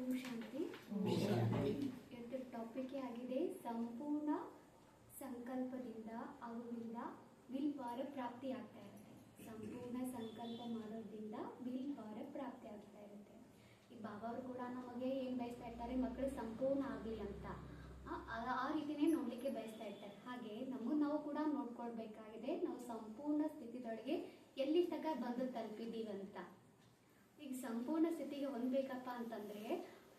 ಓಂ ಶಾಂತಿ. ಇವತ್ತು ಟಾಪಿಕ್ ಆಗಿದೆ ಸಂಪೂರ್ಣ ಸಂಕಲ್ಪದಿಂದ ಅವುಗಳಿಂದ ವಿಲ್ ಪವರ್ ಪ್ರಾಪ್ತಿ ಆಗ್ತಾ ಇರುತ್ತೆ. ಸಂಪೂರ್ಣ ಸಂಕಲ್ಪ ಮಾಡೋದ್ರಿಂದ ವಿಲ್ ಪವರ್ ಪ್ರಾಪ್ತಿ ಆಗ್ತಾ ಇರುತ್ತೆ. ಈ ಬಾಬಾ ಅವರು ಕೂಡ ನಮಗೆ ಏನ್ ಬಯಸ್ತಾ ಇರ್ತಾರೆ, ಮಕ್ಕಳು ಸಂಪೂರ್ಣ ಆಗಲಿ ಅಂತ ಆ ರೀತಿನೇ ನೋಡ್ಲಿಕ್ಕೆ ಬಯಸ್ತಾ ಇರ್ತಾರೆ. ಹಾಗೆ ನಾವು ಕೂಡ ನೋಡ್ಕೊಳ್ಬೇಕಾಗಿದೆ, ನಾವು ಸಂಪೂರ್ಣ ಸ್ಥಿತಿದೊಳಗೆ ಎಲ್ಲಿ ತನಕ ಬಂದು ತಲುಪಿದೀವಂತ. ಈಗ ಸಂಪೂರ್ಣ ಸ್ಥಿತಿಗೆ ಹೊಂದಬೇಕಪ್ಪ ಅಂತಂದ್ರೆ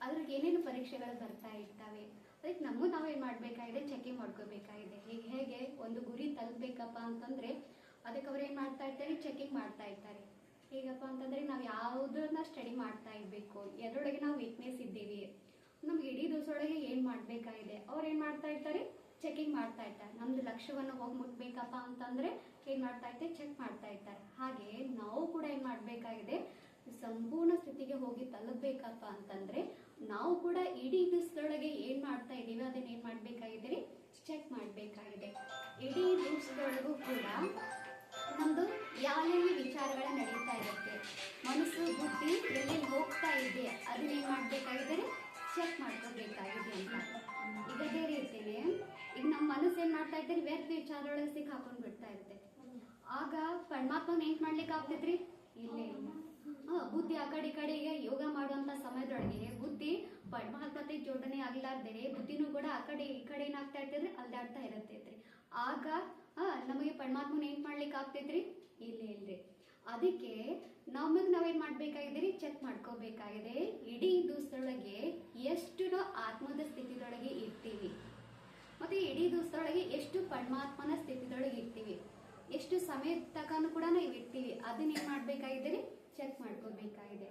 ಅದ್ರಿಗೆ ಏನೇನು ಪರೀಕ್ಷೆಗಳು ಬರ್ತಾ ಇರ್ತವೆ. ಅದಕ್ಕೆ ನಾವೇನ್ ಮಾಡ್ಬೇಕಾಗಿದೆ, ಚೆಕಿಂಗ್ ಮಾಡ್ಕೋಬೇಕಾಗಿದೆ. ಹೇಗೆ ಒಂದು ಗುರಿ ತಲುಪಬೇಕಪ್ಪ ಅಂತಂದ್ರೆ ಅದಕ್ಕೆ ಅವ್ರು ಏನ್ ಮಾಡ್ತಾ ಇರ್ತಾರೆ, ಚೆಕಿಂಗ್ ಮಾಡ್ತಾ ಇರ್ತಾರೆ. ಹೇಗಪ್ಪ ಅಂತಂದ್ರೆ ನಾವು ಯಾವುದನ್ನ ಸ್ಟಡಿ ಮಾಡ್ತಾ ಇರ್ಬೇಕು, ಎದ್ರೊಳಗೆ ನಾವು ವೀಕ್ನೆಸ್ ಇದ್ದೀವಿ, ನಮ್ಗೆ ಇಡೀ ದಿವಸದೊಳಗೆ ಏನ್ ಮಾಡ್ಬೇಕಾಗಿದೆ, ಅವ್ರು ಏನ್ ಮಾಡ್ತಾ ಇರ್ತಾರೆ, ಚೆಕಿಂಗ್ ಮಾಡ್ತಾ ಇರ್ತಾರೆ. ನಮ್ದು ಲಕ್ಷ್ಯವನ್ನು ಹೋಗಿ ಮುಟ್ಬೇಕಪ್ಪ ಅಂತಂದ್ರೆ ಏನ್ ಮಾಡ್ತಾ ಇರ್ತಾರೆ, ಚೆಕ್ ಮಾಡ್ತಾ ಇರ್ತಾರೆ. ಹಾಗೆ ನಾವು ಕೂಡ ಏನ್ ಮಾಡ್ಬೇಕಾಗಿದೆ, ಸಂಪೂರ್ಣ ಸ್ಥಿತಿಗೆ ಹೋಗಿ ತಲುಪಬೇಕಪ್ಪ ಅಂತಂದ್ರೆ ನಾವು ಕೂಡ ಇಡೀ ದಿವಸದೊಳಗೆ ಏನ್ ಮಾಡ್ತಾ ಇದೀವಿ ಅದನ್ನ ಏನ್ ಮಾಡ್ಬೇಕಾಗಿದೆ, ಚೆಕ್ ಮಾಡ್ಬೇಕಾಗಿದೆ. ಇಡೀ ದಿವಸದೊಳಗೂ ಕೂಡ ನಮ್ದು ಯಾವೆಲ್ಲಿ ವಿಚಾರಗಳ ನಡೀತಾ ಇರುತ್ತೆ, ಮನಸ್ಸು ಬುದ್ಧಿ ಎಲ್ಲೆಲ್ಲಿ ಹೋಗ್ತಾ ಇದೆ ಅದನ್ನ ಏನ್ ಮಾಡ್ಬೇಕಾಗಿದೆ, ಚೆಕ್ ಮಾಡ್ಕೋಬೇಕಾಗಿದೆ ಅಂತ. ಈಗ ಅದೇ ರೀತಿನೇ ಈಗ ನಮ್ಮ ಮನಸ್ಸು ಏನ್ ಮಾಡ್ತಾ ಇದ್ದಾರೆ, ವ್ಯರ್ಥ ವಿಚಾರದೊಳಗೆ ಸಿಕ್ ಹಾಕೊಂಡ್ ಬಿಡ್ತಾ ಇರುತ್ತೆ. ಆಗ ಪರಮಾತ್ಮನ ಏನ್ ಮಾಡ್ಲಿಕ್ಕೆ ಆಗ್ತೈತ್ರಿ, ಇಲ್ಲೇ ಇಲ್ಲ. ಬುದ್ಧಿ ಆ ಕಡೆಗೆ ಯೋಗ ಮಾಡುವಂತ ಸಮಯದೊಳಗೆ ಬುದ್ಧಿ ಪರಮಾತ್ಮತೆ ಜೋಡಣೆ ಆಗ್ಲಾರ್ದೇನೆ ಬುದ್ಧಿನೂ ಕೂಡ ಆ ಕಡೆ ಈ ಕಡೆ ಏನಾಗ್ತಾ ಇರ್ತೈತ್ರಿ, ಅಲ್ದಾಡ್ತಾ ಇರತ್ತೈತ್ರಿ. ಆಗ ನಮಗೆ ಪರಮಾತ್ಮನ ಏನ್ ಮಾಡ್ಲಿಕ್ಕೆ ಆಗ್ತೈತ್ರಿ, ಇಲ್ರಿ. ಅದಕ್ಕೆ ನಾವೇನ್ ಮಾಡ್ಬೇಕಾಗಿದೆ, ಚೆಕ್ ಮಾಡ್ಕೋಬೇಕಾಗಿದೆ. ಇಡೀ ದಿವಸದೊಳಗೆ ಎಷ್ಟು ನಾವು ಆತ್ಮದ ಸ್ಥಿತಿದೊಳಗೆ ಇರ್ತೀವಿ, ಮತ್ತೆ ಇಡೀ ದಿವಸದೊಳಗೆ ಎಷ್ಟು ಪರಮಾತ್ಮನ ಸ್ಥಿತಿದೊಳಗೆ ಇರ್ತೀವಿ, ಎಷ್ಟು ಸಮಯ ತನಕ ಕೂಡ ನಾವು ಇರ್ತೀವಿ, ಅದನ್ನ ಏನ್ ಮಾಡ್ಬೇಕಾಗಿದೆ, ಚೆಕ್ ಮಾಡ್ಕೋಬೇಕಾಗಿದೆ.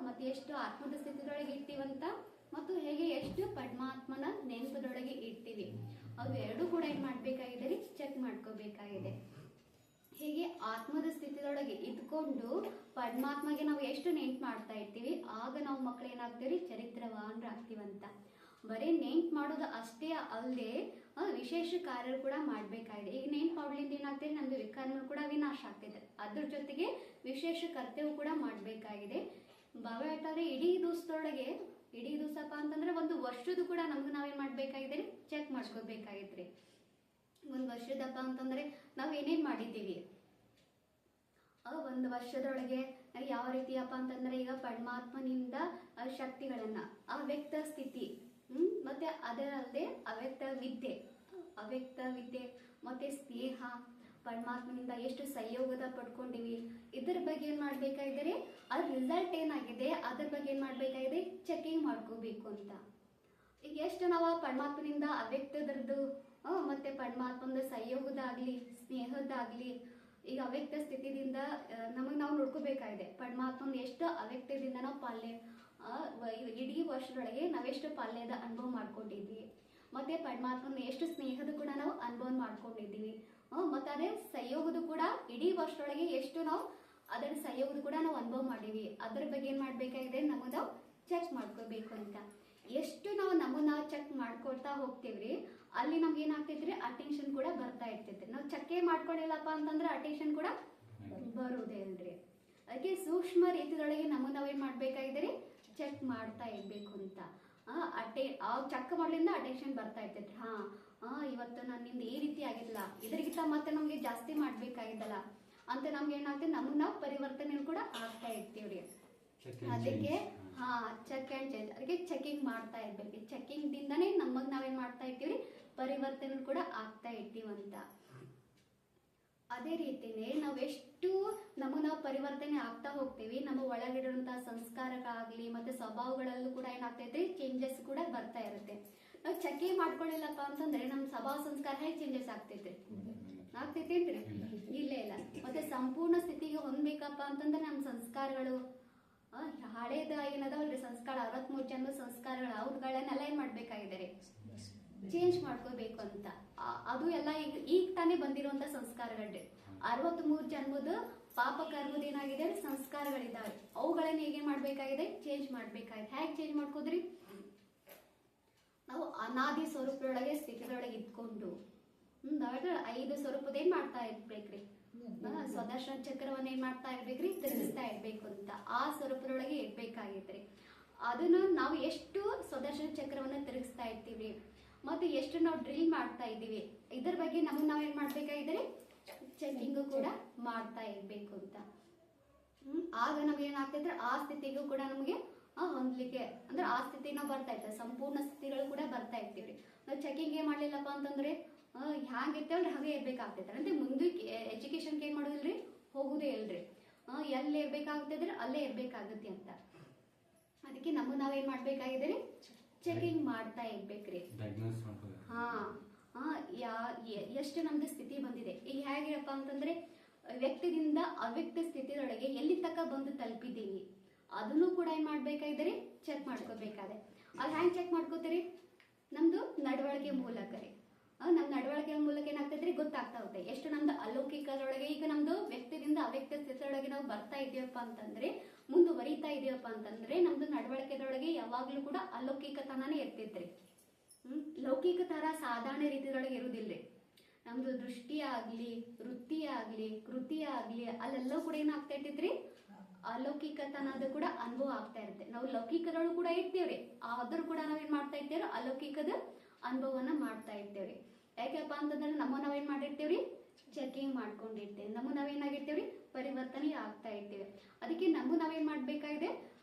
ಮತ್ತೆ ಎಷ್ಟು ಆತ್ಮದ ಸ್ಥಿತಿದೊಳಗೆ ಇರ್ತೀವಂತ ಮತ್ತು ಹೇಗೆ ಎಷ್ಟು ಪರಮಾತ್ಮನ ನೆನಪದೊಳಗೆ ಇರ್ತೀವಿ, ಅವೆರಡು ಕೂಡ ಏನ್ ಮಾಡ್ಬೇಕಾಗಿದೆ, ಚೆಕ್ ಮಾಡ್ಕೋಬೇಕಾಗಿದೆ. ಹೇಗೆ ಆತ್ಮದ ಸ್ಥಿತಿದೊಳಗೆ ಇದ್ಕೊಂಡು ಪರಮಾತ್ಮಗೆ ನಾವು ಎಷ್ಟು ನೆನ್ಪು ಮಾಡ್ತಾ ಇರ್ತೀವಿ, ಆಗ ನಾವು ಮಕ್ಳು ಏನಾಗ್ತೀವಿ, ಚರಿತ್ರವಾನ್ರಾಗ್ತೀವಂತ. ಬರೀ ನೆನ್ಪು ಮಾಡೋದು ಅಷ್ಟೇ ಅಲ್ಲದೆ ವಿಶೇಷ ಕಾರ್ಯ ಕೂಡ ಮಾಡ್ಬೇಕಾಗಿದೆ. ಈಗ ನೆನ್ಪು ಮಾಡ್ಲಿಂದ ಏನಾಗ್ತದೆ, ನಮ್ದು ವಿಕಾರಗಳು ಕೂಡ ವಿನಾಶ ಆಗ್ತಿದೆ. ಅದ್ರ ಜೊತೆಗೆ ವಿಶೇಷ ಕರ್ತವ್ಯ ಕೂಡ ಮಾಡ್ಬೇಕಾಗಿದೆ. ಬಾಬಾ ಹೇಳ್ತಾರೆ, ಇಡೀ ದಿವಸಪ್ಪ ಅಂತಂದ್ರೆ ಒಂದು ವರ್ಷದ ಕೂಡ ನಮ್ಗೆ ನಾವೇನ್ ಮಾಡ್ಬೇಕಾಗಿದೆ, ಚೆಕ್ ಮಾಡ್ಕೋಬೇಕಾಗಿದ್ರಿ. ಒಂದ್ ವರ್ಷದಪ್ಪ ಅಂತಂದ್ರೆ ನಾವ್ ಏನೇನ್ ಮಾಡಿದ್ದೀವಿ, ಒಂದು ವರ್ಷದೊಳಗೆ ಯಾವ ರೀತಿಯಪ್ಪ ಅಂತಂದ್ರೆ ಈಗ ಪರಮಾತ್ಮನಿಂದ ಶಕ್ತಿಗಳನ್ನ ಅವ್ಯಕ್ತ ಸ್ಥಿತಿ ಮತ್ತೆ ಅದರಲ್ಲದೆ ಅವ್ಯಕ್ತ ವಿದ್ಯೆ ಮತ್ತೆ ಸ್ನೇಹ, ಪರಮಾತ್ಮನಿಂದ ಎಷ್ಟು ಸಂಯೋಗದ ಪಡ್ಕೊಂಡಿವಿ, ಇದ್ರ ಬಗ್ಗೆ ಏನ್ ಮಾಡ್ಬೇಕಾಗಿದೆ, ಅದ್ರ ರಿಸಲ್ಟ್ ಏನಾಗಿದೆ ಅದ್ರ ಬಗ್ಗೆ ಏನ್ ಮಾಡ್ಬೇಕಾಗಿದೆ, ಚೆಕಿಂಗ್ ಮಾಡ್ಕೋಬೇಕು ಅಂತ. ಈಗ ಎಷ್ಟು ನಾವು ಪರಮಾತ್ಮನಿಂದ ಅವ್ಯಕ್ತದ್ರದ್ದು ಮತ್ತೆ ಪರಮಾತ್ಮದ ಸಂಯೋಗದಾಗ್ಲಿ ಸ್ನೇಹದಾಗ್ಲಿ ಈಗ ಅವ್ಯಕ್ತ ಸ್ಥಿತಿದಿಂದ ನಾವು ನೋಡ್ಕೋಬೇಕಾಗಿದೆ. ಪರಮಾತ್ಮನ ಎಷ್ಟು ಅವ್ಯಕ್ತದಿಂದ ನಾವು ಇಡೀ ವರ್ಷದೊಳಗೆ ನಾವೆಷ್ಟು ಪಾಲ್ಯದ ಅನುಭವ ಮಾಡ್ಕೊಂಡಿದ್ವಿ, ಮತ್ತೆ ಪರಮಾತ್ಮನ ಎಷ್ಟು ಸ್ನೇಹದ ಕೂಡ ನಾವು ಅನುಭವ ಮಾಡ್ಕೊಂಡಿದ್ದೀವಿ, ಮತ್ತೆ ಅದೇ ಸಂಯೋಗದ ಕೂಡ ಇಡೀ ವರ್ಷದೊಳಗೆ ಎಷ್ಟು ನಾವು ಅದರ ಸಂಯೋಗದ ಕೂಡ ನಾವು ಅನುಭವ ಮಾಡೀವಿ, ಅದ್ರ ಬಗ್ಗೆ ಏನ್ ಮಾಡ್ಬೇಕಾಗಿದೆ, ನಾವು ಚೆಕ್ ಮಾಡ್ಕೋಬೇಕು ಅಂತ. ಎಷ್ಟು ನಾವು ಚೆಕ್ ಮಾಡ್ಕೊಳ್ತಾ ಹೋಗ್ತೇವ್ರಿ, ಅಲ್ಲಿ ನಮ್ಗೆ ಏನಾಗ್ತೈತ್ರಿ, ಅಟೆನ್ಷನ್ ಕೂಡ ಬರ್ತಾ ಇರ್ತೈತ್ರಿ. ನಾವು ಚೆಕ್ಕೇ ಮಾಡ್ಕೊಂಡಿಲ್ಲಪ್ಪ ಅಂತಂದ್ರೆ ಅಟೆನ್ಷನ್ ಕೂಡ ಬರುವುದೇ ಅಲ್ರಿ. ಅದಕ್ಕೆ ಸೂಕ್ಷ್ಮ ರೀತಿಯೊಳಗೆ ನಾವೇನ್ ಮಾಡ್ಬೇಕಾಗಿದ್ರಿ, ಚೆಕ್ ಮಾಡ್ತಾ ಇರ್ಬೇಕು ಅಂತ. ಚೆಕ್ ಮಾಡ್ಲಿಂದ ಅಟೆನ್ಷನ್ ಬರ್ತಾ ಇರ್ತೈತ್ರಿ. ಇವತ್ತು ನನ್ನಿಂದ ಈ ರೀತಿ ಆಗಿಲ್ಲ, ಇದರಿಗಿಂತ ಮತ್ತೆ ನಮ್ಗೆ ಜಾಸ್ತಿ ಮಾಡ್ಬೇಕಾಗಿದ್ದಲ್ಲ ಅಂತ ನಮ್ಗೆ ಏನಾಗ್ತದೆ, ನಾವು ಪರಿವರ್ತನೆ ಕೂಡ ಆಗ್ತಾ ಇರ್ತೀವ್ರಿ. ಅದಕ್ಕೆ ಚೆಕ್ ಅಂಡ್ ಚೇಂಜ್, ಅದಕ್ಕೆ ಚೆಕಿಂಗ್ ಮಾಡ್ತಾ ಇರ್ಬೇಕು. ಚೆಕಿಂಗ್ ದಿಂದನೇ ನಾವೇನ್ ಮಾಡ್ತಾ ಇರ್ತೀವಿ, ಪರಿವರ್ತನೆ ಕೂಡ ಆಗ್ತಾ ಇರ್ತೀವಂತ. ಅದೇ ರೀತಿನೇ ನಾವೆಷ್ಟು ನಾವು ಪರಿವರ್ತನೆ ಆಗ್ತಾ ಹೋಗ್ತೀವಿ, ನಮ್ಮ ಒಳಗಿರುವಂತಹ ಸಂಸ್ಕಾರಗಳಾಗ್ಲಿ ಮತ್ತೆ ಸ್ವಭಾವಗಳಲ್ಲೂ ಕೂಡ ಏನಾಗ್ತೈತ್ರಿ, ಚೇಂಜಸ್ ಕೂಡ ಬರ್ತಾ ಇರುತ್ತೆ. ನಾವು ಚೆಕಿಂಗ್ ಮಾಡ್ಕೊಳ್ಳಿಲ್ಲಪ್ಪ ಅಂತಂದ್ರೆ ನಮ್ ಸ್ವಭಾವ ಸಂಸ್ಕಾರ ಹೇಗೆ ಚೇಂಜಸ್ ಆಗ್ತೈತೇನ್ರಿ, ಇಲ್ಲ. ಮತ್ತೆ ಸಂಪೂರ್ಣ ಸ್ಥಿತಿಗೆ ಹೊಂದ್ಬೇಕಪ್ಪ ಅಂತಂದ್ರೆ ನಮ್ ಸಂಸ್ಕಾರಗಳು ಹಳೇದ ಏನದವಲ್ರಿ ಸಂಸ್ಕಾರ 63 ಜನ್ಮ ಸಂಸ್ಕಾರಗಳು ಅವ್ರಗಳನ್ನೆಲ್ಲ ಏನ್ ಮಾಡ್ಬೇಕಾಗಿದ್ದಾರೆ, ಚೇಂಜ್ ಮಾಡ್ಕೋಬೇಕು ಅಂತ. ಅದು ಎಲ್ಲ ಈಗ ತಾನೇ ಬಂದಿರುವಂತ ಸಂಸ್ಕಾರಗಳ್ರಿ. 63 ಜನ್ಮದ ಪಾಪ ಕರ್ಮದ ಏನಾಗಿದೆ, ಸಂಸ್ಕಾರಗಳಿದ್ದಾವೆ. ಅವುಗಳನ್ನ ಹೇಗೆ ಮಾಡ್ಬೇಕಾಗಿದೆ, ಚೇಂಜ್ ಮಾಡ್ಬೇಕಾಗಿದೆ. ಹೇಗೆ ಚೇಂಜ್ ಮಾಡ್ಕೋದ್ರಿ, ನಾವು ಅನಾದಿ ಸ್ವರೂಪದೊಳಗೆ ಸ್ಥಿತಿದೊಳಗೆ ಇದ್ಕೊಂಡು 5 ಸ್ವರೂಪದ ಏನ್ ಮಾಡ್ತಾ ಇರ್ಬೇಕ್ರಿ, ಸ್ವದರ್ಶನ ಚಕ್ರವನ್ನ ಏನ್ ಮಾಡ್ತಾ ಇರ್ಬೇಕ್ರಿ, ತಿರುಗಿಸ್ತಾ ಇರ್ಬೇಕು ಅಂತ. ಆ ಸ್ವರೂಪದೊಳಗೆ ಇರ್ಬೇಕಾಗಿದ್ರಿ. ಅದನ್ನು ನಾವು ಎಷ್ಟು ಸುದರ್ಶನ ಚಕ್ರವನ್ನು ತಿರುಗಿಸ್ತಾ ಇರ್ತೀವಿ ಮತ್ತು ಎಷ್ಟು ನಾವು ಡ್ರಿಲ್ ಮಾಡ್ತಾ ಇದ್ದೀವಿ, ಇದ್ರ ಬಗ್ಗೆ ನಮಗೆ ನಾವು ಏನು ಮಾಡಬೇಕಾಗಿದ್ರೆ ಚೆಕಿಂಗು ಕೂಡ ಮಾಡ್ತಾ ಇರಬೇಕು ಅಂತ. ಆಗ ನಮ್ಗೆ ಏನಾಗ್ತೈದ್ರೆ ಆ ಸ್ಥಿತಿಗೂ ಕೂಡ ನಮಗೆ ಹೊಂದಲಿಕ್ಕೆ ಅಂದ್ರೆ ಆ ಸ್ಥಿತಿ ನಾವು ಬರ್ತಾ ಇರ್ತೇವೆ, ಸಂಪೂರ್ಣ ಸ್ಥಿತಿಗಳು ಕೂಡ ಬರ್ತಾ ಇರ್ತೀವಿ. ನಾವು ಚೆಕಿಂಗ್ ಏನ್ ಮಾಡ್ಲಿಲ್ಲಪ್ಪ ಅಂತಂದ್ರೆ ಹ್ಯಾಂಗಿರ್ತೇವಲ್ರಿ ಹಾಗೆ ಇರ್ಬೇಕಾಗ್ತೈತೆ. ಅಂದ್ರೆ ಮುಂದಕ್ಕೆ ಎಜುಕೇಶನ್ಗೆ ಏನ್ ಮಾಡೋದಿಲ್ರಿ, ಹೋಗುದೇ ಇಲ್ರಿ, ಎಲ್ಲಿ ಇರ್ಬೇಕಾಗ್ತದ್ರೆ ಅಲ್ಲೇ ಇರ್ಬೇಕಾಗತ್ತೆ ಅಂತ. ಅದಕ್ಕೆ ನಾವೇನ್ ಮಾಡ್ಬೇಕಾಗಿದೆ, ಚೆಕಿಂಗ್ ಮಾಡ್ತಾ ಇರ್ಬೇಕ್ರಿ. ಹಾ ಎಷ್ಟು ನಮ್ದು ಸ್ಥಿತಿ ಬಂದಿದೆ. ಈಗ ಹೇಗಿರಪ್ಪ ಅಂತಂದ್ರೆ ವ್ಯಕ್ತಿದಿಂದ ಅವ್ಯಕ್ತ ಸ್ಥಿತಿಯೊಳಗೆ ಎಲ್ಲಿ ತನಕ ಬಂದು ತಲುಪಿದ್ದೀವಿ ಅದನ್ನು ಕೂಡ ಏನ್ ಮಾಡ್ಬೇಕಾಗಿದ್ರಿ, ಚೆಕ್ ಮಾಡ್ಕೋಬೇಕಾದೆ. ಅದು ಹ್ಯಾಂಗ್ ಚೆಕ್ ಮಾಡ್ಕೋತೀರಿ, ನಮ್ದು ನಡವಳಿಕೆ ಮೂಲಕ ರೀ. ನಮ್ ನಡವಳಿಕೆ ಮೂಲಕ ಏನಾಗ್ತೈತ್ರಿ ಗೊತ್ತಾಗ್ತಾ ಹೋಗುತ್ತೆ ಎಷ್ಟು ನಮ್ದು ಅಲೌಕಿಕದೊಳಗೆ. ಈಗ ನಮ್ದು ವ್ಯಕ್ತಿದಿಂದ ಅವ್ಯಕ್ತ ಸ್ಥಿತಿಯೊಳಗೆ ನಾವು ಬರ್ತಾ ಇದೀವಪ್ಪ ಅಂತಂದ್ರೆ, ಮುಂದುವರಿತಾ ಇದೀವಪ್ಪ ಅಂತಂದ್ರೆ ನಮ್ದು ನಡವಳಿಕೆದೊಳಗೆ ಯಾವಾಗ್ಲೂ ಕೂಡ ಅಲೌಕಿಕತನಾನೇ ಇರ್ತೈತ್ರಿ. ಲೌಕಿಕ ತರ ಸಾಧಾರಣ ರೀತಿಯೊಳಗೆ ಇರುವುದಿಲ್ರಿ. ನಮ್ದು ದೃಷ್ಟಿ ಆಗ್ಲಿ, ವೃತ್ತಿ ಆಗ್ಲಿ, ಕೃತಿ ಆಗ್ಲಿ, ಅಲ್ಲೆಲ್ಲವೂ ಕೂಡ ಏನಾಗ್ತಾ ಇರ್ತೈತ್ರಿ, ಅಲೌಕಿಕತನದ ಕೂಡ ಅನುಭವ ಆಗ್ತಾ ಇರುತ್ತೆ. ನಾವು ಲೌಕಿಕದೊಳಗೂ ಕೂಡ ಇರ್ತೇವ್ರಿ, ಆದ್ರೂ ಕೂಡ ನಾವೇನ್ ಮಾಡ್ತಾ ಇರ್ತೇವ್ರಿ, ಅಲೌಕಿಕದ ಅನುಭವನ ಮಾಡ್ತಾ ಇರ್ತೇವ್ರಿ. ಯಾಕೆಪ್ಪ ಅಂತಂದ್ರೆ ನಾವೇನ್ ಮಾಡಿರ್ತೇವ್ರಿ, ಚೆಕಿಂಗ್ ಮಾಡ್ಕೊಂಡಿರ್ತೇವೆ. ನಾವೇನಾಗಿರ್ತೇವ್ರಿ, ಪರಿವರ್ತನೆ ಆಗ್ತಾ ಇರ್ತೇವೆ. ಅದಕ್ಕೆ ನಾವೇನ್ ಮಾಡ್ಬೇಕಾಗಿದೆ,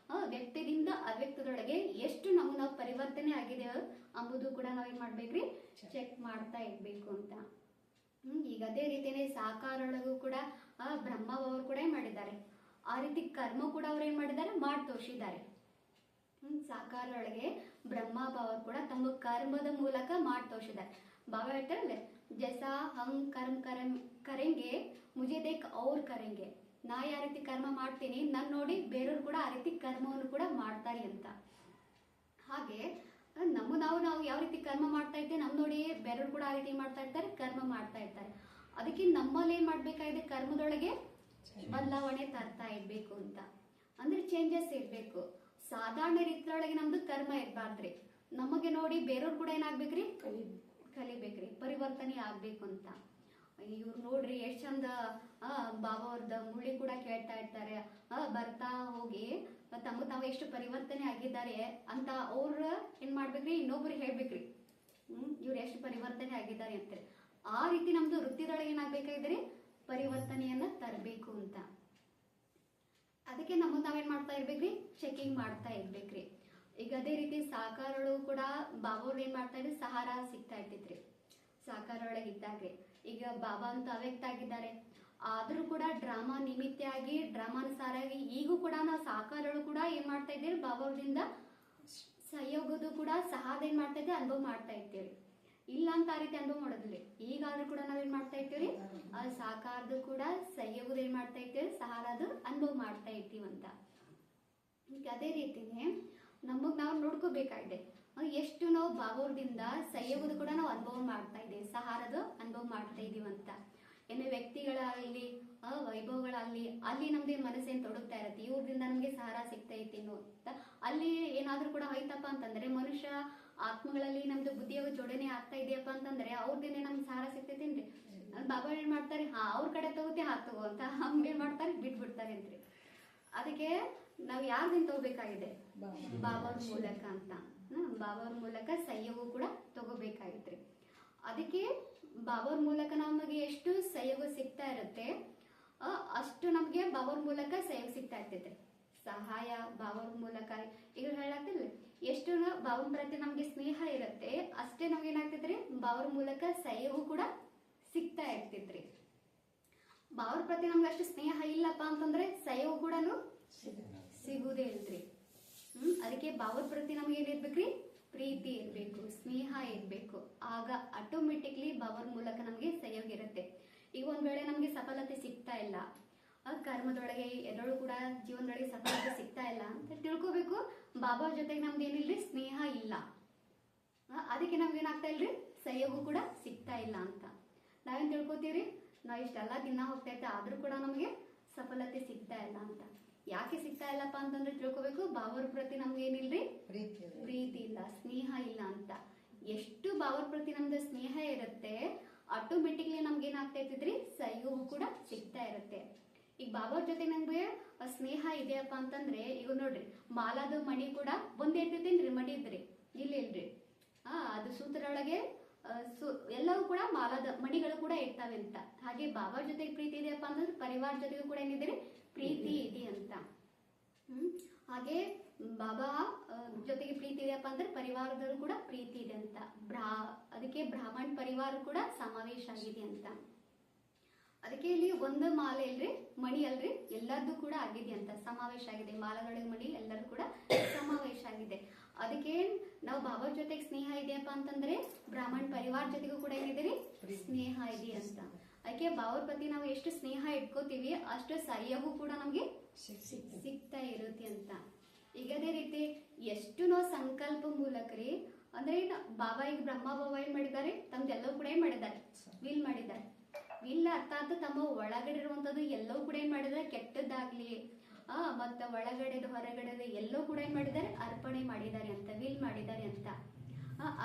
ವ್ಯಕ್ತಿಯಿಂದ ಅವ್ಯಕ್ತದೊಳಗೆ ಎಷ್ಟು ನಾವು ಪರಿವರ್ತನೆ ಆಗಿದೆಯೋ ಅಂಬುದು ಕೂಡ ನಾವೇನ್ ಮಾಡ್ಬೇಕ್ರಿ, ಚೆಕ್ ಮಾಡ್ತಾ ಇರ್ಬೇಕು ಅಂತ. ಈಗ ಅದೇ ರೀತಿನೇ ಸಾಕಾರೊಳಗೂ ಕೂಡ ಬ್ರಹ್ಮ ಅವರು ಕೂಡ ಏನ್ ಮಾಡಿದ್ದಾರೆ, ಆ ರೀತಿ ಕರ್ಮ ಕೂಡ ಅವ್ರು ಏನ್ ಮಾಡಿದ್ದಾರೆ, ಮಾಡಿ ತೋರಿಸಿದ್ದಾರೆ. ಸಾಕಾರೊಳಗೆ ಬ್ರಹ್ಮ ಬಾಬಾ ಕೂಡ ತಮ್ಮ ಕರ್ಮದ ಮೂಲಕ ಮಾಡಿ ತೋರಿಸಿದ್ದಾರೆ. ಬಾಬಾ ಹೇಳ್ತಾರಲ್ಲ, ಜೈಸಾ ಹಂಗ್ ಕರ್ಮ್ ಕರೆಂಗೆ ಮುಜೆ ದೇಕ್ ಅವ್ರು ಕರೆಂಗೆ. ನಾ ಯಾವ ರೀತಿ ಕರ್ಮ ಮಾಡ್ತೀನಿ, ನನ್ ನೋಡಿ ಬೇರೆಯವ್ರು ಕೂಡ ಆ ರೀತಿ ಕರ್ಮವನ್ನು ಕೂಡ ಮಾಡ್ತಾರೆ ಅಂತ. ಹಾಗೆ ನಾವು ಯಾವ ರೀತಿ ಕರ್ಮ ಮಾಡ್ತಾ ಇರ್ತೇವೆ, ನಮ್ ನೋಡಿ ಬೇರೆಯವ್ರು ಕೂಡ ಆ ರೀತಿ ಮಾಡ್ತಾ ಇರ್ತಾರೆ, ಕರ್ಮ ಮಾಡ್ತಾ ಇರ್ತಾರೆ. ಅದಕ್ಕೆ ನಮ್ಮಲ್ಲಿ ಏನ್ ಮಾಡ್ಬೇಕಾಗಿದೆ, ಕರ್ಮದೊಳಗೆ ಬದಲಾವಣೆ ತರ್ತಾ ಇರ್ಬೇಕು ಅಂತ. ಅಂದ್ರೆ ಚೇಂಜಸ್ ಇರ್ಬೇಕು. ಸಾಧಾರಣ ರೀತಿಯೊಳಗೆ ನಮ್ದು ಕರ್ಮ ಇರ್ಬಾರ್ದ್ರಿ. ನಮಗೆ ನೋಡಿ ಬೇರೆಯವ್ರು ಕೂಡ ಏನಾಗ್ಬೇಕ್ರಿ, ಕಲಿಬೇಕ್ರಿ, ಪರಿವರ್ತನೆ ಆಗ್ಬೇಕು ಅಂತ. ಇವ್ರು ನೋಡ್ರಿ ಎಷ್ಟ್ ಚಂದ ಬಾಬಾ ಅವ್ರದ ಮುಳ್ಳಿ ಕೂಡ ಕೇಳ್ತಾ ಇರ್ತಾರೆ. ಬರ್ತಾ ಹೋಗಿ ತಾವು ಎಷ್ಟು ಪರಿವರ್ತನೆ ಆಗಿದ್ದಾರೆ ಅಂತ ಅವ್ರ ಏನ್ ಮಾಡ್ಬೇಕ್ರಿ, ಇನ್ನೊಬ್ರಿಗೆ ಹೇಳ್ಬೇಕ್ರಿ, ಇವ್ರು ಎಷ್ಟು ಪರಿವರ್ತನೆ ಆಗಿದ್ದಾರೆ ಅಂತ. ಆ ರೀತಿ ನಮ್ದು ವೃತ್ತಿದೊಳಗೆ ಏನಾಗ್ಬೇಕಾಗಿದ್ರಿ, ಪರಿವರ್ತನೆಯನ್ನ ತರಬೇಕು ಅಂತ. ಅದಕ್ಕೆ ನಾವೇನ್ ಮಾಡ್ತಾ ಇರ್ಬೇಕ್ರಿ, ಚೆಕಿಂಗ್ ಮಾಡ್ತಾ ಇರ್ಬೇಕ್ರಿ. ಈಗ ಅದೇ ರೀತಿ ಸಾಕಾರೊಳಗೂ ಕೂಡ ಬಾಬಾ ಅವ್ರು ಏನ್ ಮಾಡ್ತಾ ಇದ್ರಿ, ಸಹಾರ ಸಿಗ್ತಾ ಇರ್ತಿತ್ರಿ ಸಾಕಾರೊಳಗೆ ಇದ್ದಾಗ್ರಿ. ಈಗ ಬಾಬಾ ಅಂತ ಅವ್ಯಕ್ತ ಆಗಿದ್ದಾರೆ, ಆದ್ರೂ ಕೂಡ ಡ್ರಾಮಾ ನಿಮಿತ್ತಾಗಿ ಡ್ರಾಮಾನುಸಾರಾಗಿ ಈಗೂ ಕೂಡ ನಾವು ಸಾಕಾರೊಳಗೂ ಕೂಡ ಏನ್ ಮಾಡ್ತಾ ಇದ್ದೀವಿ, ಬಾಬಾ ಅವ್ರಿಂದ ಸಹಯೋಗದು ಕೂಡ ಸಹಾದ ಏನ್ ಮಾಡ್ತಾ ಇದ್ದೀವಿ, ಅನುಭವ ಮಾಡ್ತಾ ಇರ್ತೇವೆ. ಇಲ್ಲ ಅಂತ ಆ ರೀತಿ ಅನುಭವ ಮಾಡೋದಿಲ್ಲ. ಈಗಾದ್ರೂ ಕೂಡ ನಾವೇನ್ ಮಾಡ್ತಾ ಇರ್ತೀವಿ, ಆ ಸಾಕಾರದು ಕೂಡ ಸಹಯೋಗದ ಏನ್ ಮಾಡ್ತಾ ಇರ್ತೇವೆ, ಸಹಾರದ ಅನುಭವ ಮಾಡ್ತಾ ಇರ್ತೀವಿ ಅಂತ. ಈಗ ಅದೇ ರೀತಿನೇ ನಾವು ನೋಡ್ಕೋಬೇಕಾಗಿದೆ, ಎಷ್ಟು ನಾವು ಬಾಬಾವ್ರದಿಂದ ಸಹಯೋಗದ ಕೂಡ ನಾವು ಅನುಭವ ಮಾಡ್ತಾ ಇದ್ದೇವೆ, ಸಹಾರದ ಅನುಭವ ಮಾಡ್ತಾ ಇದೀವಿ ಅಂತ. ಏನೇ ವ್ಯಕ್ತಿಗಳಾಗಲಿ ವೈಭವಗಳಾಗಲಿ ಅಲ್ಲಿ ನಮ್ದು ಮನಸ್ಸೇನು ತೊಡಗ್ತಾ ಇರತ್ತೆ, ಇವ್ರದಿಂದ ನಮ್ಗೆ ಸಹಾರ ಸಿಗ್ತಾ ಇತ್ತೇನೋ ಅಂತ. ಅಲ್ಲಿ ಏನಾದ್ರೂ ಕೂಡ ಹೋಯ್ತಪ್ಪ ಅಂತಂದ್ರೆ, ಮನುಷ್ಯ ಆತ್ಮಗಳಲ್ಲಿ ನಮ್ದು ಬುದ್ಧಿಯೋಗ ಜೋಡಣೆ ಆಗ್ತಾ ಇದೆಯಪ್ಪ ಅಂತಂದ್ರೆ ಅವ್ರದಿಂದ ನಮ್ಗೆ ಸಹಾರ ಸಿಗ್ತೈತೇನ್ರಿ. ಬಾಬಾ ಏನ್ ಮಾಡ್ತಾರೆ, ಅವ್ರ ಕಡೆ ತಗೋತಿ ತಗೋ ಅಂತ ಹಂಗೇನ್ ಮಾಡ್ತಾರೆ, ಬಿಟ್ಬಿಡ್ತಾರೆ ಅಂತ್ರಿ. ಅದಕ್ಕೆ ನಾವ್ ಯಾರ್ದಿಂದ ತಗೋಬೇಕಾಗಿದೆ, ಬಾಬಾವ್ರ ಮೂಲಕ ಅಂತ. ಬಾಬಾವ್ರ ಮೂಲಕ ಸಹಯೋಗ ಕೂಡ ತಗೋಬೇಕಾಗಿತ್ರಿ. ಅದಕ್ಕೆ ಬಾಬಾವ್ರ ಮೂಲಕ ನಮಗೆ ಎಷ್ಟು ಸಹಯೋಗ ಸಿಗ್ತಾ ಇರುತ್ತೆ, ಅಷ್ಟು ನಮ್ಗೆ ಬಾಬಾವ್ರ ಮೂಲಕ ಸಹಯೋಗ ಸಿಗ್ತಾ ಇರ್ತೈತೆ. ಸಹಾಯ ಬಾಬಾವ್ರ ಮೂಲಕ ಈಗ ಹೇಳಾಗ್ತಿಲ್ಲ, ಎಷ್ಟು ಬಾಬಾವ್ರ ಪ್ರತಿ ನಮ್ಗೆ ಸ್ನೇಹ ಇರುತ್ತೆ, ಅಷ್ಟೇ ನಮ್ಗೆ ಏನಾಗ್ತೈತ್ರಿ, ಬಾಬಾವ್ರ ಮೂಲಕ ಸಹಯೋಗ ಕೂಡ ಸಿಗ್ತಾ ಇರ್ತೈತ್ರಿ. ಬಾಬಾವ್ರ ಪ್ರತಿ ನಮ್ಗೆ ಅಷ್ಟು ಸ್ನೇಹ ಇಲ್ಲಪ್ಪ ಅಂತಂದ್ರೆ ಸಹಯೋಗ ಕೂಡ ಸಿಗುವುದೇ ಇಲ್ರಿ. ಅದಕ್ಕೆ ಬಾಬಾವ್ರ ಪ್ರತಿ ನಮ್ಗೆ ಏನಿರ್ಬೇಕ್ರಿ, ಪ್ರೀತಿ ಇರ್ಬೇಕು, ಸ್ನೇಹ ಇರ್ಬೇಕು. ಆಗ ಆಟೋಮೆಟಿಕ್ಲಿ ಬಾಬಾವ್ರ ಮೂಲಕ ನಮ್ಗೆ ಸಹಯೋಗ ಇರುತ್ತೆ. ಈಗ ಒಂದ್ ವೇಳೆ ನಮ್ಗೆ ಸಫಲತೆ ಸಿಗ್ತಾ ಇಲ್ಲ, ಕರ್ಮದೊಳಗೆ ಎದೊಳಗೂ ಕೂಡ ಜೀವನದೊಳಗೆ ಸಫಲತೆ ಸಿಗ್ತಾ ಇಲ್ಲ ಅಂತ ತಿಳ್ಕೊಬೇಕು, ಬಾಬಾ ಜೊತೆಗೆ ನಮ್ದು ಏನಿಲ್ರಿ, ಸ್ನೇಹ ಇಲ್ಲ. ಅದಕ್ಕೆ ನಮ್ಗೆ ಏನಾಗ್ತಾ ಇಲ್ರಿ, ಸಹಯೋಗ ಕೂಡ ಸಿಗ್ತಾ ಇಲ್ಲ ಅಂತ ನಾವೇನ್ ತಿಳ್ಕೊತೀವ್ರಿ, ನಾವ್ ಇಷ್ಟೆಲ್ಲ ದಿನ ಹೋಗ್ತಾ ಇರ್ತೀವಿ ಆದ್ರೂ ಕೂಡ ನಮ್ಗೆ ಸಫಲತೆ ಸಿಗ್ತಾ ಇಲ್ಲ ಅಂತ. ಯಾಕೆ ಸಿಗ್ತಾ ಇಲ್ಲಪ್ಪ ಅಂತಂದ್ರೆ ತಿಳ್ಕೊಬೇಕು, ಬಾಬಾವ್ರ ಪ್ರತಿ ನಮ್ಗೆ ಏನಿಲ್ರಿ, ಪ್ರೀತಿ ಇಲ್ಲ, ಸ್ನೇಹ ಇಲ್ಲ ಅಂತ. ಎಷ್ಟು ಬಾಬಾವ್ರ ಪ್ರತಿ ನಮ್ದು ಸ್ನೇಹ ಇರುತ್ತೆ, ಆಟೋಮೆಟಿಕ್ಲಿ ನಮ್ಗೆ ಏನಾಗ್ತಾ ಇರ್ತೈತ್ರಿ, ಸಹಯೋಗ ಕೂಡ ಸಿಗ್ತಾ ಇರುತ್ತೆ. ಈಗ ಬಾಬಾವ್ರ ಜೊತೆ ನಮ್ಗೆ ಸ್ನೇಹ ಇದೆಯಪ್ಪ ಅಂತಂದ್ರೆ ಈಗ ನೋಡ್ರಿ ಮಾಲಾದ ಮಣಿ ಕೂಡ ಒಂದ್ ಇರ್ತೈತೇನ್ರಿ ಮಣಿ ಇದ್ರಿ ಇಲ್ರಿ ಅದು ಸೂತ್ರೊಳಗೆ ಎಲ್ಲವೂ ಕೂಡ ಮಾಲಾದ ಮಣಿಗಳು ಕೂಡ ಇರ್ತಾವೆ ಅಂತ. ಹಾಗೆ ಬಾಬಾ ಜೊತೆಗೆ ಪ್ರೀತಿ ಇದೆಯಪ್ಪ ಅಂತಂದ್ರೆ ಪರಿವಾರ ಜೊತೆಗೂ ಕೂಡ ಏನಿದೆ ಪ್ರೀತಿ ಇದೆ ಅಂತ. ಹಾಗೆ ಬಾಬಾ ಜೊತೆಗೆ ಪ್ರೀತಿ ಇದೆಯಪ್ಪ ಅಂದ್ರೆ ಪರಿವಾರದಲ್ಲೂ ಕೂಡ ಪ್ರೀತಿ ಇದೆ ಅಂತ. ಅದಕ್ಕೆ ಬ್ರಾಹ್ಮಣ ಪರಿವಾರ ಕೂಡ ಸಮಾವೇಶ ಆಗಿದೆ ಅಂತ. ಅದಕ್ಕೆ ಇಲ್ಲಿ ಒಂದು ಮಾಲೆ ಇಲ್ರಿ ಮಣಿ ಅಲ್ರಿ ಎಲ್ಲರದ್ದು ಕೂಡ ಆಗಿದೆ ಅಂತ, ಸಮಾವೇಶ ಆಗಿದೆ. ಮಾಲಗಳ ಮಣಿ ಎಲ್ಲರೂ ಕೂಡ ಸಮಾವೇಶ ಆಗಿದೆ. ಅದಕ್ಕೆ ನಾವು ಬಾಬಾ ಜೊತೆಗೆ ಸ್ನೇಹ ಇದೆಯಪ್ಪ ಅಂತಂದ್ರೆ ಬ್ರಾಹ್ಮಣ ಪರಿವಾರ ಜೊತೆಗೂ ಕೂಡ ಏನಿದೆ ಸ್ನೇಹ ಇದೆ ಅಂತ. ಅದಕ್ಕೆ ಬಾಬಾ ಪ್ರತಿ ನಾವು ಎಷ್ಟು ಸ್ನೇಹ ಇಟ್ಕೋತೀವಿ ಅಷ್ಟು ಸರಿಯಾಗೂ ಕೂಡ ನಮ್ಗೆ ಸಿಗ್ತಾ ಇರುತ್ತೆ ಅಂತ. ಈಗ ಅದೇ ರೀತಿ ಎಷ್ಟು ನಾವು ಸಂಕಲ್ಪ ಮೂಲಕ ರೀ ಅಂದ್ರೆ ಬಾಬಾ ಈಗ ಬ್ರಹ್ಮ ಬಾಬಾ ಏನ್ ಮಾಡಿದ್ದಾರೆ ತಮ್ದೆಲ್ಲವೂ ಕೂಡ ಏನ್ ಮಾಡಿದ್ದಾರೆ ವಿಲ್ ಮಾಡಿದ್ದಾರೆ. ವಿಲ್ ಅರ್ಥಾತ್ ತಮ್ಮ ಒಳಗಡೆ ಇರುವಂತದ್ದು ಎಲ್ಲವೂ ಕೂಡ ಏನ್ ಮಾಡಿದ್ದಾರೆ ಕೆಟ್ಟದ್ದಾಗ್ಲಿ ಮತ್ತ ಒಳಗಡೆದು ಹೊರಗಡೆದು ಎಲ್ಲವೂ ಕೂಡ ಏನ್ ಮಾಡಿದ್ದಾರೆ ಅರ್ಪಣೆ ಮಾಡಿದ್ದಾರೆ ಅಂತ, ವಿಲ್ ಮಾಡಿದ್ದಾರೆ ಅಂತ.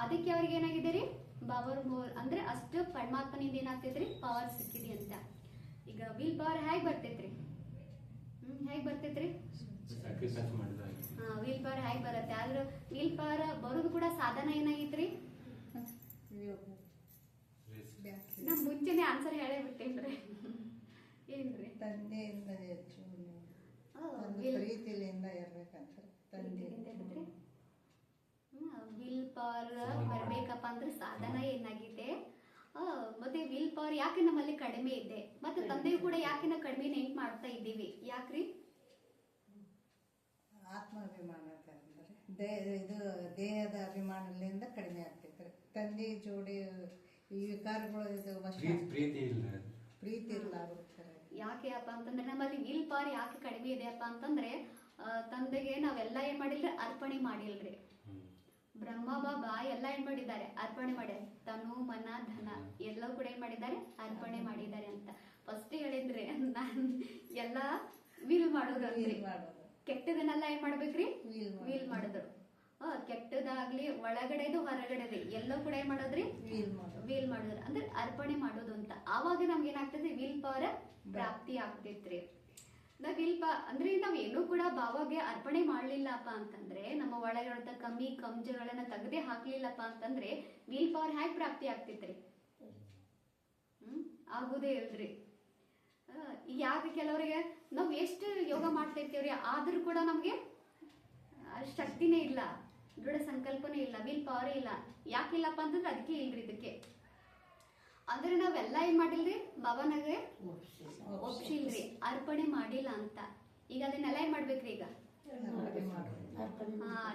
ಅದಕ್ಕೆ ಅವ್ರಿಗೆ ಏನಾಗಿದೆ ರೀ ಬಾಬರ್ ಅಂದ್ರೆ ಅಷ್ಟು ಪರಮಾತ್ಮನಿಂದ ಏನಾಗ್ತೈತ್ರಿ ಪವರ್ ಸಿಕ್ಕಿದೆ ಅಂತ. ಈಗ ವಿಲ್ ಪವರ್ ಹೇಗ್ ಬರ್ತೈತ್ರಿ ಹೇಗ್ ಬರ್ತೈತ್ರಿ ವಿಲ್ ಪವರ್ ಹೇಗ್ ಬರುತ್ತೆ ಆದ್ರೆ ವಿಲ್ ಪವರ್ ಬರೋದು ಕೂಡ ಸಾಧನ ಏನಾಗೈತ್ರಿ ನಮ್ ಮುಂಚೆನೆ ಆನ್ಸರ್ ಹೇಳೇ ಬಿಟ್ಟೇನ್ರಿ ಏನ್ರಿ ತಂದೆಯಿಂದ ಹೆಚ್ಚು ಪ್ರೀತಿಯಿಂದ ಇರ್ಬೇಕಂತ ತಂದೆ ವಿಲ್ ಪವರ್ ಬರ್ಬೇಕಪ್ಪ ಅಂದ್ರೆ ಸಾಧನ ಏನಾಗಿದೆ ಮತ್ತೆ ವಿಲ್ ಪವರ್ ಯಾಕೆ ನಮ್ಮಲ್ಲಿ ಕಡಿಮೆ ಇದೆ ಮತ್ತೆ ತಂದೆಯು ಕೂಡ ಯಾಕೆ ನಾವು ಕಡಿಮೆ ನೆನ್ಪ್ ಮಾಡ್ತಾ ಇದ್ದೀವಿ ಯಾಕ್ರಿ ಆತ್ಮಾಭಿಮಾನ ಇದು ದೇಹದ ಅಭಿಮಾನದಿಂದ ಕಡಿಮೆ ಆಗ್ತೈತ್ರಿ. ತಂದೆ ಜೋಡಿ ಈ ವಿಕಾರಗಳು ಇದು ಪ್ರೀತಿ ಇಲ್ಲ ಯಾಕೆ ಅಪ್ಪ ಅಂತಂದ್ರೆ ನಮ್ಮಲ್ಲಿ ವಿಲ್ ಪವರ್ ಯಾಕೆ ಕಡಿಮೆ ಇದೆಯಪ್ಪ ಅಂತಂದ್ರೆ ತಂದೆಗೆ ನಾವೆಲ್ಲ ಏನ್ ಮಾಡಿಲ್ರಿ ಅರ್ಪಣೆ ಮಾಡಿಲ್ರಿ. ಬ್ರಹ್ಮ ಬಾಬಾ ಎಲ್ಲ ಏನ್ ಮಾಡಿದ್ದಾರೆ ಅರ್ಪಣೆ ಮಾಡ್ಯಾರ. ತನು ಮನ ಧನ ಎಲ್ಲವೂ ಕೂಡ ಏನ್ ಮಾಡಿದ್ದಾರೆ ಅರ್ಪಣೆ ಮಾಡಿದ್ದಾರೆ ಅಂತ. ಫಸ್ಟ್ ಹೇಳಿದ್ರಿ ನಾನ್ ಎಲ್ಲ ವಿಲ್ ಮಾಡೋದ್ರಿ ಕೆಟ್ಟದನ್ನೆಲ್ಲ ಏನ್ ಮಾಡ್ಬೇಕ್ರಿ ವಿಲ್ ಮಾಡಿದ್ರು. ಕೆಟ್ಟದಾಗ್ಲಿ ಒಳಗಡೆದು ಹೊರಗಡೆದು ಎಲ್ಲವೂ ಕೂಡ ಏನ್ ಮಾಡೋದ್ರಿ ವಿಲ್ ಮಾಡೋದ್ರಿ ಅಂದ್ರೆ ಅರ್ಪಣೆ ಮಾಡೋದು ಅಂತ. ಆವಾಗ ನಮ್ಗೆ ಏನಾಗ್ತದೆ ವಿಲ್ ಪವರ್ ಪ್ರಾಪ್ತಿ ಆಗ್ತೈತ್ರಿ. ಅಂದ್ರೆ ನಾವ್ ಏನೂ ಕೂಡ ಬಾವಾಗೆ ಅರ್ಪಣೆ ಮಾಡ್ಲಿಲ್ಲಪ್ಪ ಅಂತಂದ್ರೆ ನಮ್ಮ ಒಳಗಿರೋ ಕಮ್ಮಿ ಕಮ್ಜಗಳನ್ನ ತೆಗೆದೇ ಹಾಕ್ಲಿಲ್ಲಪ್ಪ ಅಂತಂದ್ರೆ ವಿಲ್ ಪವರ್ ಹ್ಯಾಕ್ ಪ್ರಾಪ್ತಿ ಆಗ್ತೈತ್ರಿ ಆಗುದೇ ಇಲ್ರಿ. ಯಾಕೆ ಕೆಲವರಿಗೆ ನಾವ್ ಎಷ್ಟು ಯೋಗ ಮಾಡ್ತಾ ಇರ್ತೀವ್ರಿ ಆದ್ರೂ ಕೂಡ ನಮ್ಗೆ ಶಕ್ತಿನೇ ಇಲ್ಲ, ದೃಢ ಸಂಕಲ್ಪನೇ ಇಲ್ಲ, ವಿಲ್ ಪವರ್ ಇಲ್ಲ. ಯಾಕಿಲ್ಲಪ್ಪ ಅಂತಂದ್ರೆ ಅದಕ್ಕೆ ಇಲ್ರಿ ಇದಕ್ಕೆ. ಅಂದ್ರೆ ನಾವೆಲ್ಲ ಏನ್ ಮಾಡಿಲ್ರಿ ಬಾಬಾನಾಗೆ ಒಪ್ಸಿಲ್ರಿ ಅರ್ಪಣೆ ಮಾಡಿಲ್ಲ ಅಂತ. ಈಗ ಅದನ್ನೆಲ್ಲ ಏನ್ ಮಾಡ್ಬೇಕ್ರಿ ಈಗ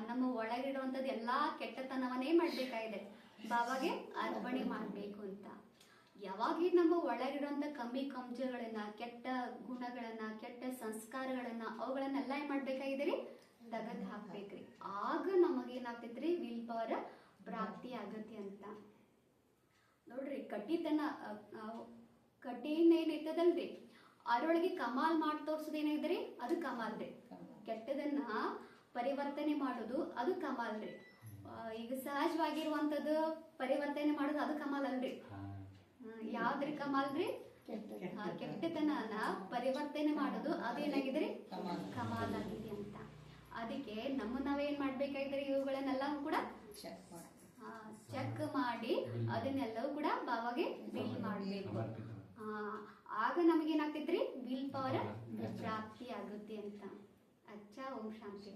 ನಮ್ಮ ಒಳಗಿಡುವಂತದ್ದು ಎಲ್ಲಾ ಕೆಟ್ಟತನವನ್ನೇ ಮಾಡ್ಬೇಕಾಗಿದೆ ಬಾಬಾಗೆ ಅರ್ಪಣೆ ಮಾಡ್ಬೇಕು ಅಂತ. ಯಾವಾಗ ನಮ್ಮ ಒಳಗಿಡುವಂತ ಕಮ್ಮಿ ಕಂಜಗಳನ್ನ ಕೆಟ್ಟ ಗುಣಗಳನ್ನ ಕೆಟ್ಟ ಸಂಸ್ಕಾರಗಳನ್ನ ಅವುಗಳನ್ನೆಲ್ಲ ಏನ್ ಮಾಡ್ಬೇಕಾಗಿದೆ ರೀ ತೆಗೆದು ಹಾಕ್ಬೇಕ್ರಿ. ಆಗ ನಮಗೇನಾಗ್ತೈತ್ರಿ ವಿಲ್ ಪವರ್ ಪ್ರಾಪ್ತಿ ಆಗತ್ತೆ ಅಂತ. ನೋಡ್ರಿ ಕಟ್ಟಿನ ಏನೈತದಲ್ರಿ ಅದ್ರೊಳಗೆ ಕಮಾಲ್ ಮಾಡಿ ತೋರ್ಸೋದು ಏನಾಗಿದ್ರಿ ಅದು ಕಮಾಲ್ರಿ. ಕೆಟ್ಟದನ್ನ ಪರಿವರ್ತನೆ ಮಾಡೋದು ಅದು ಕಮಾಲ್ರಿ. ಈಗ ಸಹಜವಾಗಿರುವಂತದ್ದು ಪರಿವರ್ತನೆ ಮಾಡೋದು ಅದು ಕಮಾಲ್ ಅಲ್ರಿ. ಯಾವ್ದ್ರಿ ಕಮಾಲ್ರಿ ಕೆಟ್ಟತನನ ಪರಿವರ್ತನೆ ಮಾಡೋದು ಅದೇನಾಗಿದ್ರಿ ಕಮಾಲ್ ಆಗಿದೆ ಅಂತ. ಅದಕ್ಕೆ ನಾವೇನ್ ಮಾಡ್ಬೇಕಾಗಿದ್ರಿ ಇವುಗಳನ್ನೆಲ್ಲ ಕೂಡ ಚೆಕ್ ಮಾಡಿ ಅದನ್ನೆಲ್ಲವೂ ಕೂಡ ಬಾವಾಗೆ ಬಿಲ್ ಮಾಡ್ಬೇಕು. ಆಗ ನಮಗೇನಾಗ್ತೈತ್ರಿ ವಿಲ್ ಪವರ್ ಪ್ರಾಪ್ತಿ ಆಗುತ್ತೆ ಅಂತ. ಅಚ್ಚಾ ಓಂ ಶಾಂತಿ.